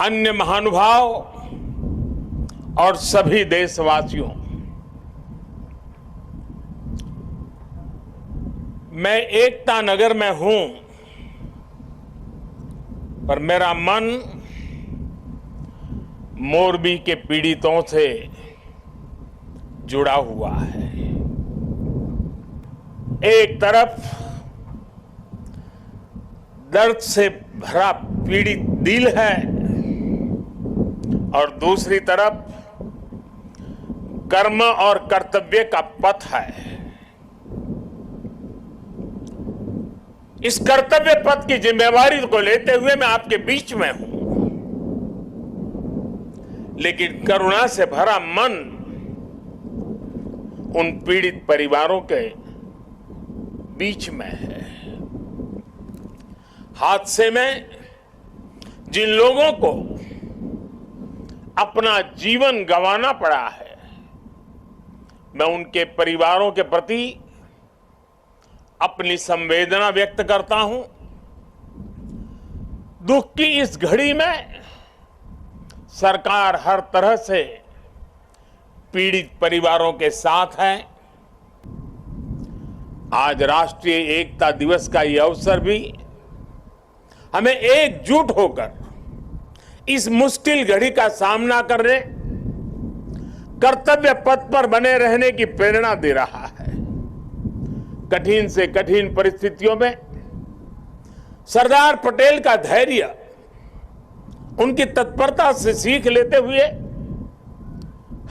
अन्य महानुभाव और सभी देशवासियों, मैं एकता नगर में हूं, पर मेरा मन मोरबी के पीड़ितों से जुड़ा हुआ है। एक तरफ दर्द से भरा पीड़ित दिल है और दूसरी तरफ कर्म और कर्तव्य का पथ है। इस कर्तव्य पथ की जिम्मेवारी को लेते हुए मैं आपके बीच में हूं, लेकिन करुणा से भरा मन उन पीड़ित परिवारों के बीच में है। हादसे में जिन लोगों को अपना जीवन गंवाना पड़ा है, मैं उनके परिवारों के प्रति अपनी संवेदना व्यक्त करता हूं। दुख की इस घड़ी में सरकार हर तरह से पीड़ित परिवारों के साथ है। आज राष्ट्रीय एकता दिवस का यह अवसर भी हमें एकजुट होकर इस मुश्किल घड़ी का सामना करने, कर्तव्य पथ पर बने रहने की प्रेरणा दे रहा है। कठिन से कठिन परिस्थितियों में सरदार पटेल का धैर्य, उनकी तत्परता से सीख लेते हुए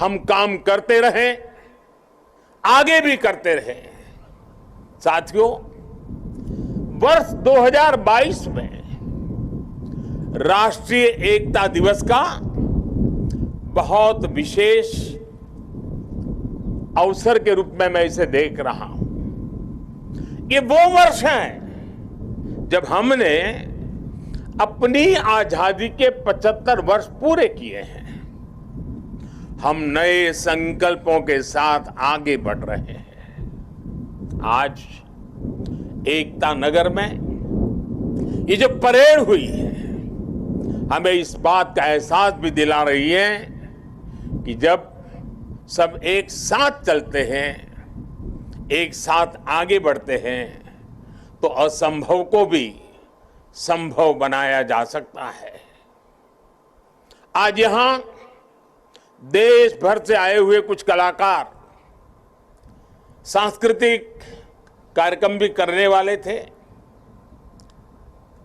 हम काम करते रहें, आगे भी करते रहें। साथियों, वर्ष 2022 में राष्ट्रीय एकता दिवस का बहुत विशेष अवसर के रूप में मैं इसे देख रहा हूं। ये वो वर्ष है जब हमने अपनी आजादी के 75 वर्ष पूरे किए हैं। हम नए संकल्पों के साथ आगे बढ़ रहे हैं। आज एकता नगर में ये जो परेड हुई है, हमें इस बात का एहसास भी दिला रही है कि जब सब एक साथ चलते हैं, एक साथ आगे बढ़ते हैं, तो असंभव को भी संभव बनाया जा सकता है। आज यहां देश भर से आए हुए कुछ कलाकार सांस्कृतिक कार्यक्रम भी करने वाले थे,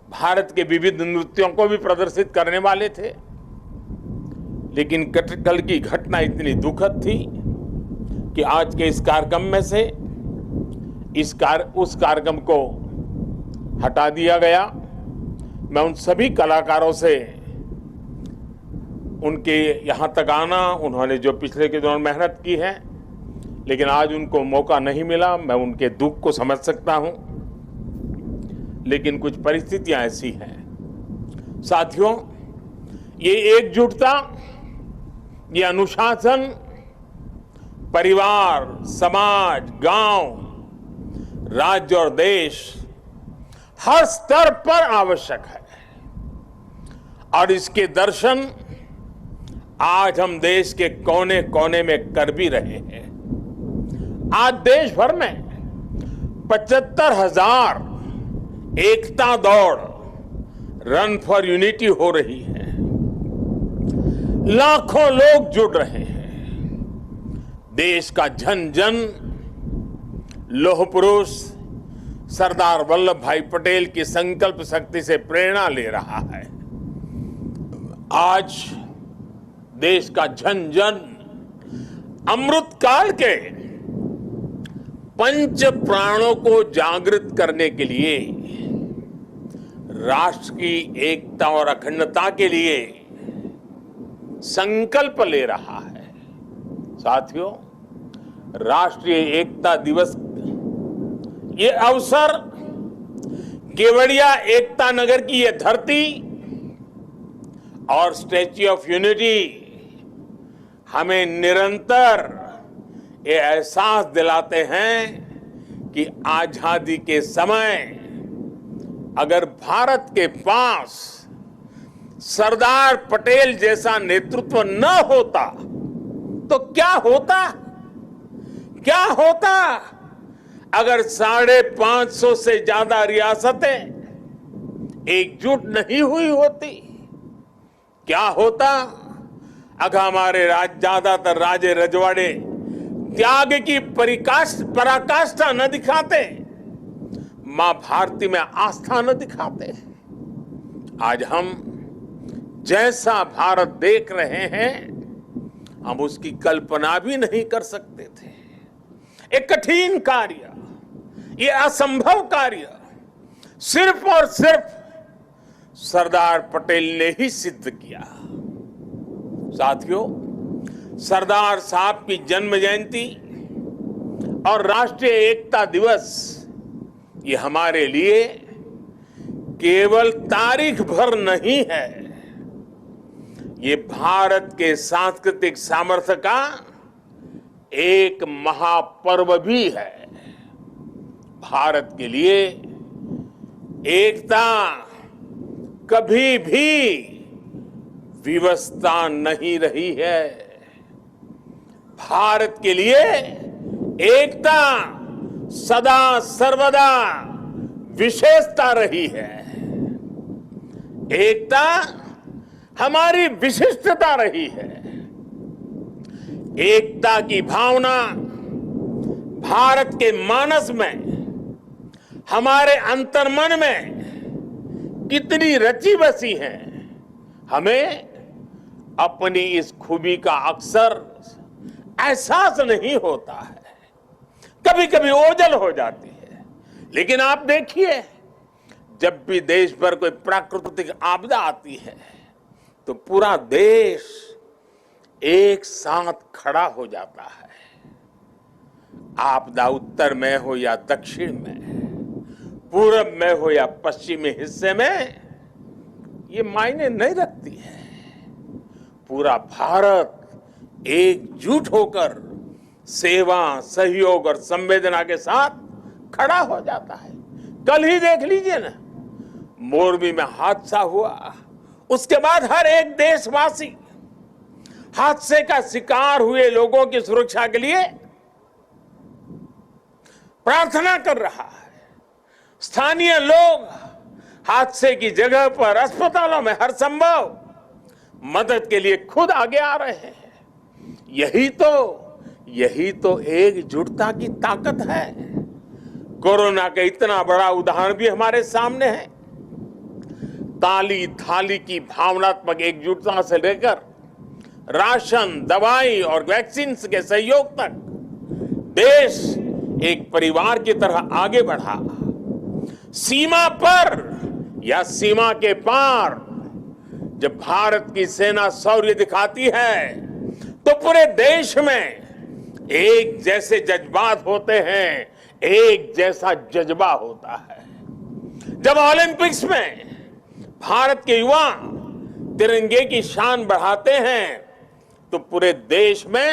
भारत के विविध नृत्यों को भी प्रदर्शित करने वाले थे, लेकिन कल की घटना इतनी दुखद थी कि आज के इस कार्यक्रम में से उस कार्यक्रम को हटा दिया गया। मैं उन सभी कलाकारों से उनके यहाँ तक आना, उन्होंने जो पिछले के दौरान मेहनत की है, लेकिन आज उनको मौका नहीं मिला, मैं उनके दुख को समझ सकता हूं, लेकिन कुछ परिस्थितियां ऐसी हैं। साथियों, ये एकजुटता, ये अनुशासन परिवार, समाज, गांव, राज्य और देश हर स्तर पर आवश्यक है, और इसके दर्शन आज हम देश के कोने कोने में कर भी रहे हैं। आज देश भर में 75,000 एकता दौड़, रन फॉर यूनिटी हो रही है। लाखों लोग जुड़ रहे हैं। देश का जन जन लौह पुरुष सरदार वल्लभ भाई पटेल की संकल्प शक्ति से प्रेरणा ले रहा है। आज देश का जन जन अमृत काल के पंच प्राणों को जागृत करने के लिए, राष्ट्र की एकता और अखंडता के लिए संकल्प ले रहा है। साथियों, राष्ट्रीय एकता दिवस ये अवसर केवड़िया एकता नगर की ये धरती और स्टैच्यू ऑफ यूनिटी हमें निरंतर ये एहसास दिलाते हैं कि आजादी के समय अगर भारत के पास सरदार पटेल जैसा नेतृत्व न होता तो क्या होता? क्या होता अगर 550 से ज्यादा रियासतें एकजुट नहीं हुई होती? क्या होता अगर हमारे ज्यादातर राजे रजवाड़े त्याग की पराकाष्ठा न दिखाते, मां भारती में आस्था न दिखाते? आज हम जैसा भारत देख रहे हैं, हम उसकी कल्पना भी नहीं कर सकते थे। एक कठिन कार्य, ये असंभव कार्य सिर्फ और सिर्फ सरदार पटेल ने ही सिद्ध किया। साथियों, सरदार साहब की जन्म जयंती और राष्ट्रीय एकता दिवस ये हमारे लिए केवल तारीख भर नहीं है, ये भारत के सांस्कृतिक सामर्थ्य का एक महापर्व भी है। भारत के लिए एकता कभी भी विवशता नहीं रही है। भारत के लिए एकता सदा सर्वदा विशेषता रही है। एकता हमारी विशिष्टता रही है। एकता की भावना भारत के मानस में, हमारे अंतर्मन में कितनी रची बसी है, हमें अपनी इस खूबी का अक्सर एहसास नहीं होता है। कभी कभी ओझल हो जाती है, लेकिन आप देखिए, जब भी देश पर कोई प्राकृतिक आपदा आती है तो पूरा देश एक साथ खड़ा हो जाता है। आपदा उत्तर में हो या दक्षिण में, पूरब में हो या पश्चिमी हिस्से में, ये मायने नहीं रखती है। पूरा भारत एकजुट होकर सेवा, सहयोग और संवेदना के साथ खड़ा हो जाता है। कल ही देख लीजिए ना, मोरबी में हादसा हुआ, उसके बाद हर एक देशवासी हादसे का शिकार हुए लोगों की सुरक्षा के लिए प्रार्थना कर रहा है। स्थानीय लोग हादसे की जगह पर अस्पतालों में हर संभव मदद के लिए खुद आगे आ रहे हैं। यही तो एकजुटता की ताकत है। कोरोना का इतना बड़ा उदाहरण भी हमारे सामने है। ताली थाली की भावनात्मक एकजुटता से लेकर राशन, दवाई और वैक्सीन के सहयोग तक देश एक परिवार की तरह आगे बढ़ा। सीमा पर या सीमा के पार जब भारत की सेना शौर्य दिखाती है तो पूरे देश में एक जैसे जज्बात होते हैं, एक जैसा जज्बा होता है। जब ओलंपिक्स में भारत के युवा तिरंगे की शान बढ़ाते हैं तो पूरे देश में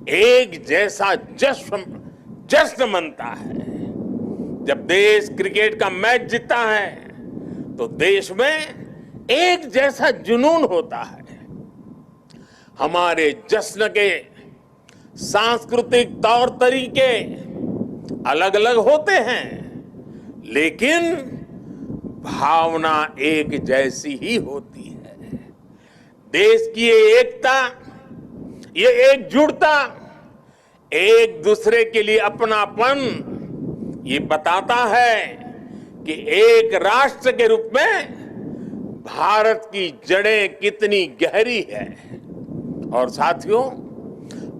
एक जैसा जश्न मनता है। जब देश क्रिकेट का मैच जीतता है तो देश में एक जैसा जुनून होता है। हमारे जश्न के सांस्कृतिक तौर तरीके अलग अलग होते हैं, लेकिन भावना एक जैसी ही होती है। देश की ये एकता, ये एकजुटता, एक दूसरे के लिए अपनापन, ये बताता है कि एक राष्ट्र के रूप में भारत की जड़ें कितनी गहरी है। और साथियों,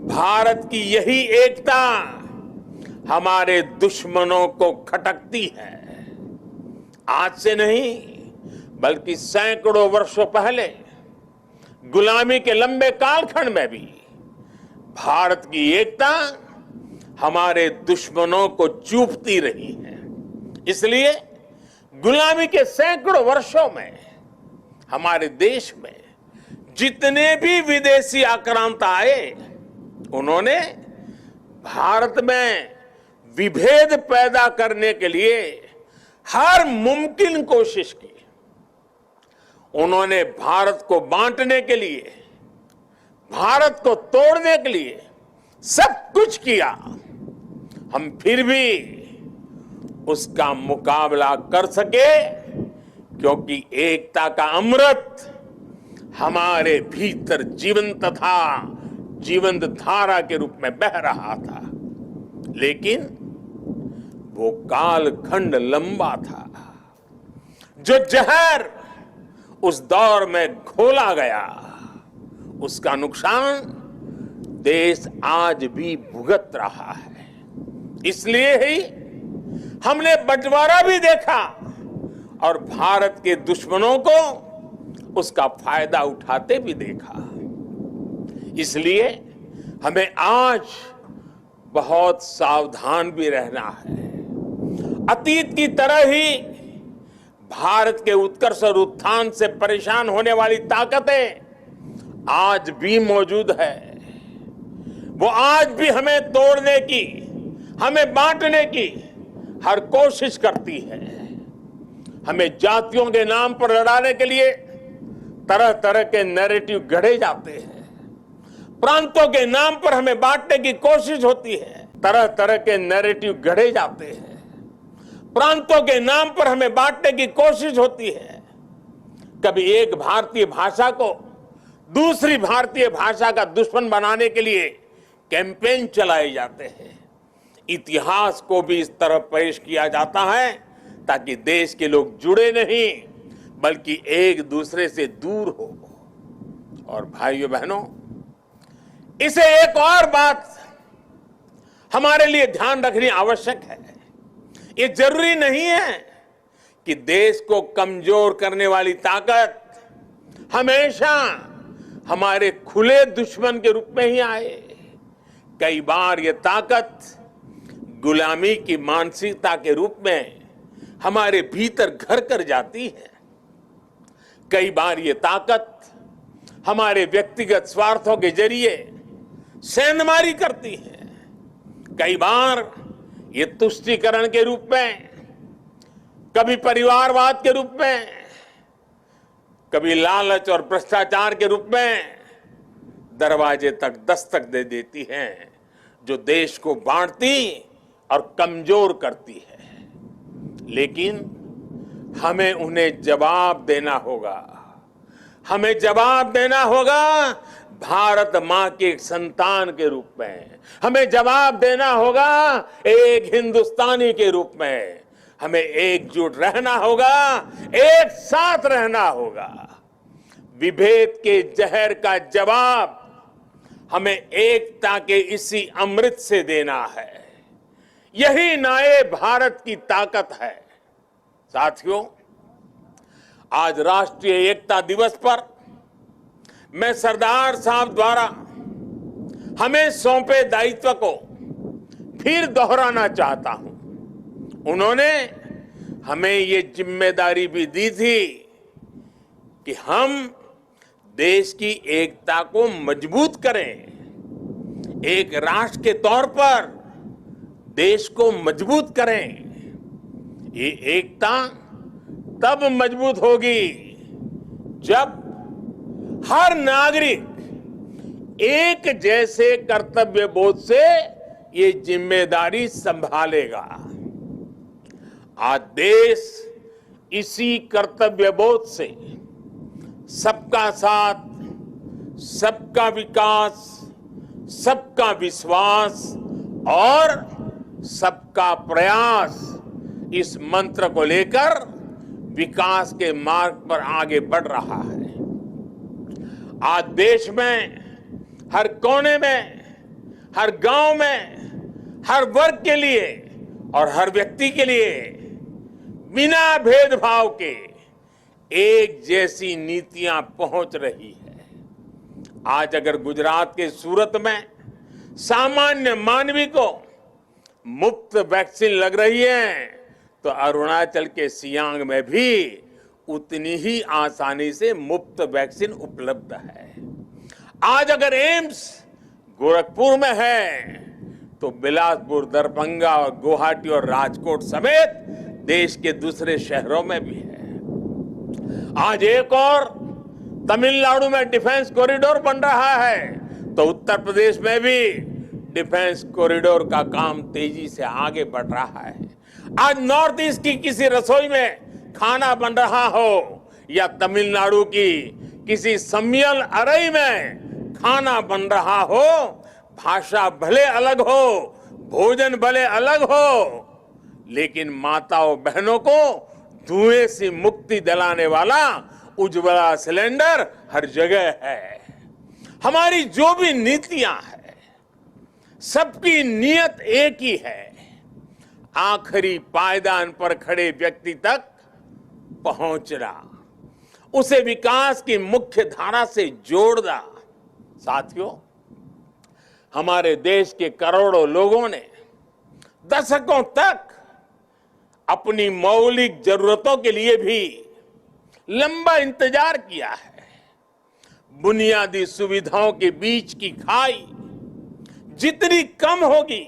भारत की यही एकता हमारे दुश्मनों को खटकती है। आज से नहीं, बल्कि सैकड़ों वर्षों पहले गुलामी के लंबे कालखंड में भी भारत की एकता हमारे दुश्मनों को चूपती रही है। इसलिए गुलामी के सैकड़ों वर्षों में हमारे देश में जितने भी विदेशी आक्रांता आए, उन्होंने भारत में विभेद पैदा करने के लिए हर मुमकिन कोशिश की। उन्होंने भारत को बांटने के लिए, भारत को तोड़ने के लिए सब कुछ किया। हम फिर भी उसका मुकाबला कर सके क्योंकि एकता का अमृत हमारे भीतर जीवंत धारा के रूप में बह रहा था। लेकिन वो कालखंड लंबा था। जो जहर उस दौर में घोला गया, उसका नुकसान देश आज भी भुगत रहा है। इसलिए ही हमने बंटवारा भी देखा और भारत के दुश्मनों को उसका फायदा उठाते भी देखा। इसलिए हमें आज बहुत सावधान भी रहना है। अतीत की तरह ही भारत के उत्कर्ष और उत्थान से परेशान होने वाली ताकतें आज भी मौजूद है। वो आज भी हमें तोड़ने की, हमें बांटने की हर कोशिश करती है। हमें जातियों के नाम पर लड़ाने के लिए तरह तरह के नैरेटिव गढ़े जाते हैं। प्रांतों के नाम पर हमें बांटने की कोशिश होती है। तरह तरह के नैरेटिव गढ़े जाते हैं। प्रांतों के नाम पर हमें बांटने की कोशिश होती है। कभी एक भारतीय भाषा को दूसरी भारतीय भाषा का दुश्मन बनाने के लिए कैंपेन चलाए जाते हैं। इतिहास को भी इस तरह पेश किया जाता है ताकि देश के लोग जुड़े नहीं बल्कि एक दूसरे से दूर हो। और भाइयों बहनों, इसे एक और बात हमारे लिए ध्यान रखनी आवश्यक है। ये जरूरी नहीं है कि देश को कमजोर करने वाली ताकत हमेशा हमारे खुले दुश्मन के रूप में ही आए। कई बार ये ताकत गुलामी की मानसिकता के रूप में हमारे भीतर घर कर जाती है। कई बार ये ताकत हमारे व्यक्तिगत स्वार्थों के जरिए सेंधमारी करती है। कई बार ये तुष्टीकरण के रूप में, कभी परिवारवाद के रूप में, कभी लालच और भ्रष्टाचार के रूप में दरवाजे तक दस्तक दे देती है, जो देश को बांटती और कमजोर करती है। लेकिन हमें उन्हें जवाब देना होगा। हमें जवाब देना होगा भारत मां के एक संतान के रूप में। हमें जवाब देना होगा एक हिंदुस्तानी के रूप में। हमें एकजुट रहना होगा, एक साथ रहना होगा। विभेद के जहर का जवाब हमें एकता के इसी अमृत से देना है। यही नए भारत की ताकत है। साथियों, आज राष्ट्रीय एकता दिवस पर मैं सरदार साहब द्वारा हमें सौंपे दायित्व को फिर दोहराना चाहता हूं। उन्होंने हमें ये जिम्मेदारी भी दी थी कि हम देश की एकता को मजबूत करें। एक राष्ट्र के तौर पर देश को मजबूत करें। ये एकता तब मजबूत होगी जब हर नागरिक एक जैसे कर्तव्य बोध से ये जिम्मेदारी संभालेगा। आज देश इसी कर्तव्य बोध से सबका साथ, सबका विकास, सबका विश्वास और सबका प्रयास, इस मंत्र को लेकर विकास के मार्ग पर आगे बढ़ रहा है। आज देश में हर कोने में, हर गांव में, हर वर्ग के लिए और हर व्यक्ति के लिए बिना भेदभाव के एक जैसी नीतियां पहुंच रही है। आज अगर गुजरात के सूरत में सामान्य मानवी को मुफ्त वैक्सीन लग रही है, तो अरुणाचल के सियांग में भी उतनी ही आसानी से मुफ्त वैक्सीन उपलब्ध है। आज अगर एम्स गोरखपुर में है, तो बिलासपुर, दरभंगा और गुवाहाटी और राजकोट समेत देश के दूसरे शहरों में भी है। आज एक और तमिलनाडु में डिफेंस कॉरिडोर बन रहा है तो उत्तर प्रदेश में भी डिफेंस कॉरिडोर का काम तेजी से आगे बढ़ रहा है। आज नॉर्थ ईस्ट की किसी रसोई में खाना बन रहा हो या तमिलनाडु की किसी सम्मियल अरई में खाना बन रहा हो, भाषा भले अलग हो, भोजन भले अलग हो, लेकिन माताओं बहनों को धुएं से मुक्ति दिलाने वाला उज्ज्वला सिलेंडर हर जगह है। हमारी जो भी नीतियां हैं, सबकी नियत एक ही है, आखिरी पायदान पर खड़े व्यक्ति तक पहुंचना, उसे विकास की मुख्य धारा से जोड़ना। साथियों, हमारे देश के करोड़ों लोगों ने दशकों तक अपनी मौलिक जरूरतों के लिए भी लंबा इंतजार किया है। बुनियादी सुविधाओं के बीच की खाई जितनी कम होगी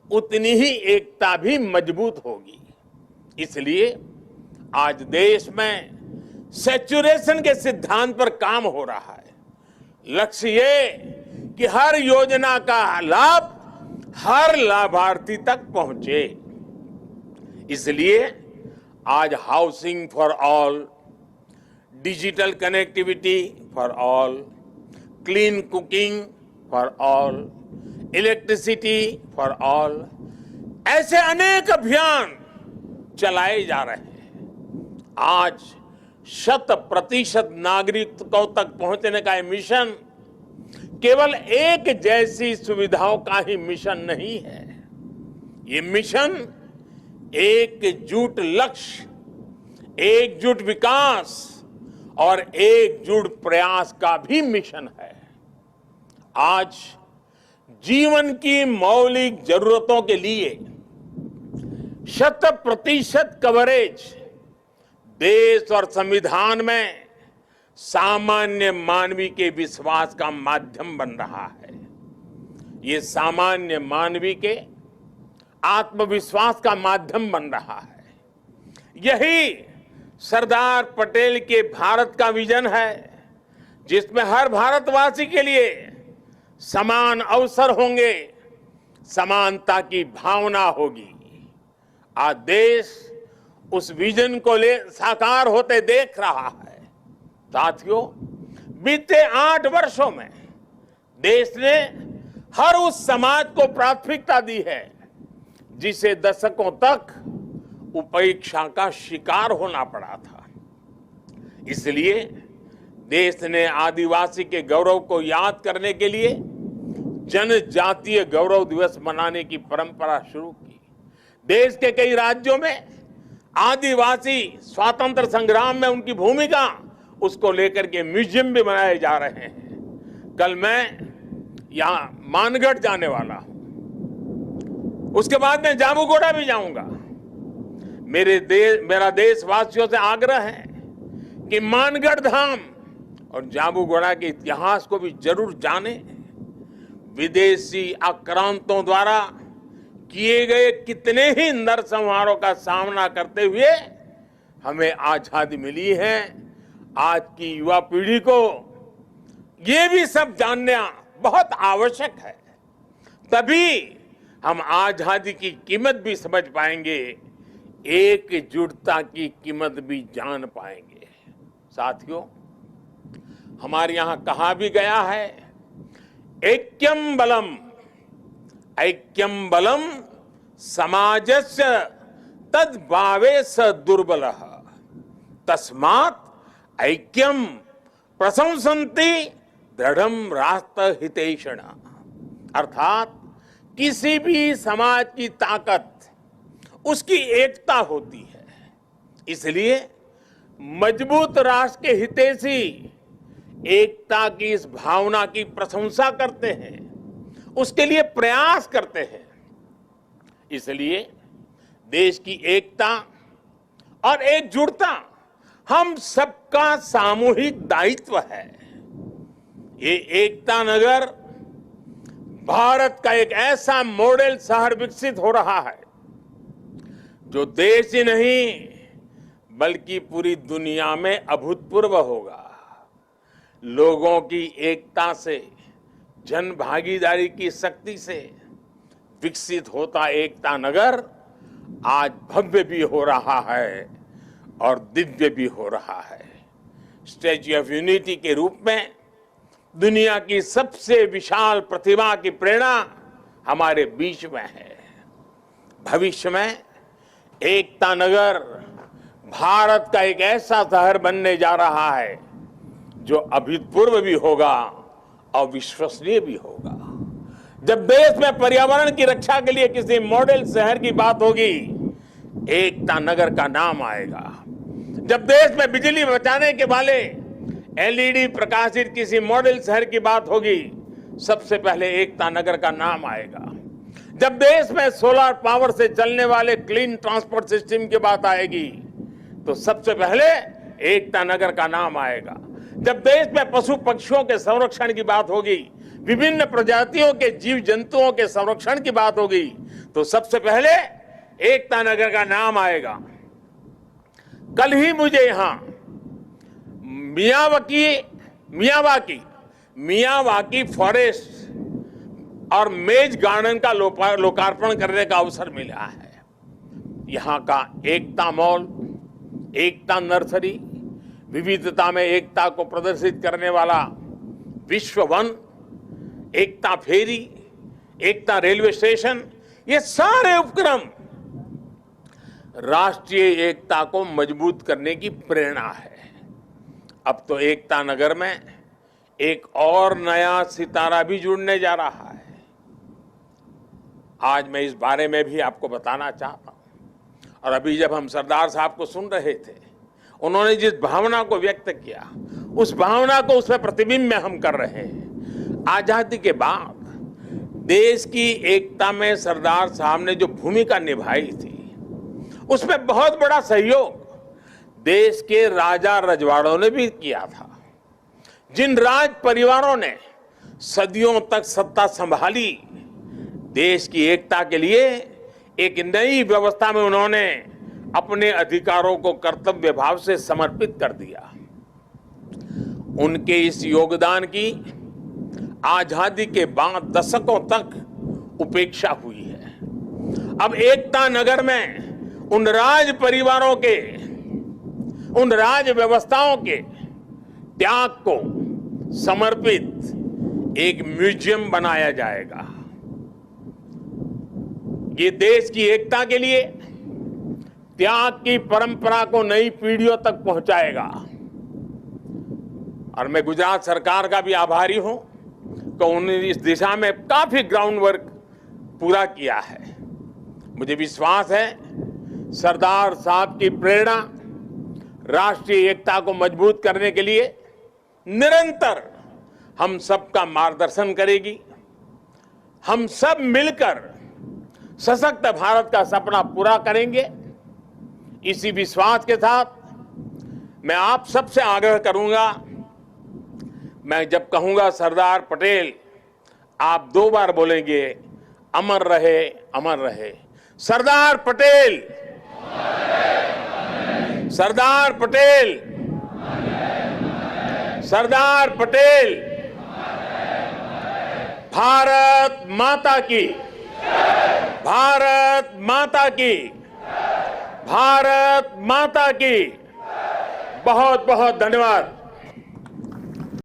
उतनी ही एकता भी मजबूत होगी। इसलिए आज देश में सैचुरेशन के सिद्धांत पर काम हो रहा है। लक्ष्य ये कि हर योजना का लाभ हर लाभार्थी तक पहुंचे। इसलिए आज housing for all, digital connectivity for all, clean cooking for all, electricity for all, ऐसे अनेक अभियान चलाए जा रहे हैं। आज 100% नागरिकों तक पहुंचने का ये मिशन केवल एक जैसी सुविधाओं का ही मिशन नहीं है। ये मिशन एकजुट लक्ष्य, एकजुट विकास और एकजुट प्रयास का भी मिशन है। आज जीवन की मौलिक जरूरतों के लिए 100% कवरेज देश और संविधान में सामान्य मानवी के विश्वास का माध्यम बन रहा है। ये सामान्य मानवी के आत्मविश्वास का माध्यम बन रहा है। यही सरदार पटेल के भारत का विजन है, जिसमें हर भारतवासी के लिए समान अवसर होंगे, समानता की भावना होगी। आज देश उस विजन को साकार होते देख रहा है। साथियों, बीते 8 वर्षों में देश ने हर उस समाज को प्राथमिकता दी है जिसे दशकों तक उपेक्षा का शिकार होना पड़ा था। इसलिए देश ने आदिवासी के गौरव को याद करने के लिए जनजातीय गौरव दिवस मनाने की परंपरा शुरू की। देश के कई राज्यों में आदिवासी स्वातंत्र संग्राम में उनकी भूमिका, उसको लेकर के म्यूजियम भी बनाए जा रहे हैं। कल मैं यहां मानगढ़ जाने वाला हूं, उसके बाद मैं जाबूगोड़ा भी जाऊंगा। मेरा देशवासियों से आग्रह है कि मानगढ़ धाम और जाबूगोड़ा के इतिहास को भी जरूर जानें। विदेशी आक्रांतों द्वारा किए गए कितने ही नरसंहारों का सामना करते हुए हमें आजादी मिली है। आज की युवा पीढ़ी को ये भी सब जानना बहुत आवश्यक है, तभी हम आजादी की कीमत भी समझ पाएंगे, एकजुटता की कीमत भी जान पाएंगे। साथियों, हमारे यहां कहा भी गया है, ऐक्यम बलम समाजस्य तद्भावे स दुर्बलः तस्मात् ऐक्यम प्रशंसन्ति दृढ़म राष्ट्र हितैषिण। अर्थात किसी भी समाज की ताकत उसकी एकता होती है। इसलिए मजबूत राष्ट्र के हितैषी एकता की इस भावना की प्रशंसा करते हैं, उसके लिए प्रयास करते हैं। इसलिए देश की एकता और एकजुटता हम सबका सामूहिक दायित्व है। ये एकता नगर भारत का एक ऐसा मॉडल शहर विकसित हो रहा है जो देश ही नहीं बल्कि पूरी दुनिया में अभूतपूर्व होगा। लोगों की एकता से, जन भागीदारी की शक्ति से विकसित होता एकता नगर आज भव्य भी हो रहा है और दिव्य भी हो रहा है। स्टैच्यू ऑफ यूनिटी के रूप में दुनिया की सबसे विशाल प्रतिमा की प्रेरणा हमारे बीच में है। भविष्य में एकता नगर भारत का एक ऐसा शहर बनने जा रहा है जो अभूतपूर्व भी होगा और विश्वसनीय भी होगा। जब देश में पर्यावरण की रक्षा के लिए किसी मॉडल शहर की बात होगी, एकता नगर का नाम आएगा। जब देश में बिजली बचाने के वाले एलईडी प्रकाशित किसी मॉडल शहर की बात होगी, सबसे पहले एकता नगर का नाम आएगा। जब देश में सोलर पावर से चलने वाले क्लीन ट्रांसपोर्ट सिस्टम की बात आएगी, तो सबसे पहले एकता नगर का नाम आएगा। जब देश में पशु पक्षियों के संरक्षण की बात होगी, विभिन्न प्रजातियों के जीव जंतुओं के संरक्षण की बात होगी, तो सबसे पहले एकता नगर का नाम आएगा। कल ही मुझे यहां मियावाकी फॉरेस्ट और मेज गार्डन का लोकार्पण करने का अवसर मिला है। यहां का एकता मॉल, एकता नर्सरी, विविधता में एकता को प्रदर्शित करने वाला विश्व वन, एकता फेरी, एकता रेलवे स्टेशन, ये सारे उपक्रम राष्ट्रीय एकता को मजबूत करने की प्रेरणा है। अब तो एकता नगर में एक और नया सितारा भी जुड़ने जा रहा है। आज मैं इस बारे में भी आपको बताना चाहता हूं। और अभी जब हम सरदार साहब को सुन रहे थे, उन्होंने जिस भावना को व्यक्त किया, उस भावना को उसमें प्रतिबिंब में हम कर रहे हैं। आजादी के बाद देश की एकता में सरदार साहब ने जो भूमिका निभाई थी, उसमें बहुत बड़ा सहयोग देश के राजा रजवाड़ों ने भी किया था। जिन राज परिवारों ने सदियों तक सत्ता संभाली, देश की एकता के लिए एक नई व्यवस्था में उन्होंने अपने अधिकारों को कर्तव्य भाव से समर्पित कर दिया। उनके इस योगदान की आजादी के बाद दशकों तक उपेक्षा हुई है। अब एकता नगर में उन राज परिवारों के, उन राज व्यवस्थाओं के त्याग को समर्पित एक म्यूजियम बनाया जाएगा। ये देश की एकता के लिए त्याग की परंपरा को नई पीढ़ियों तक पहुंचाएगा। और मैं गुजरात सरकार का भी आभारी हूं कि उन्होंने इस दिशा में काफी ग्राउंड वर्क पूरा किया है। मुझे विश्वास है सरदार साहब की प्रेरणा राष्ट्रीय एकता को मजबूत करने के लिए निरंतर हम सबका मार्गदर्शन करेगी। हम सब मिलकर सशक्त भारत का सपना पूरा करेंगे। इसी विश्वास के साथ मैं आप सबसे आग्रह करूंगा, मैं जब कहूंगा सरदार पटेल, आप 2 बार बोलेंगे, अमर रहे, अमर रहे। सरदार पटेल, सरदार पटेल, सरदार पटेल। भारत माता की, भारत माता की, भारत माता की। बहुत बहुत धन्यवाद।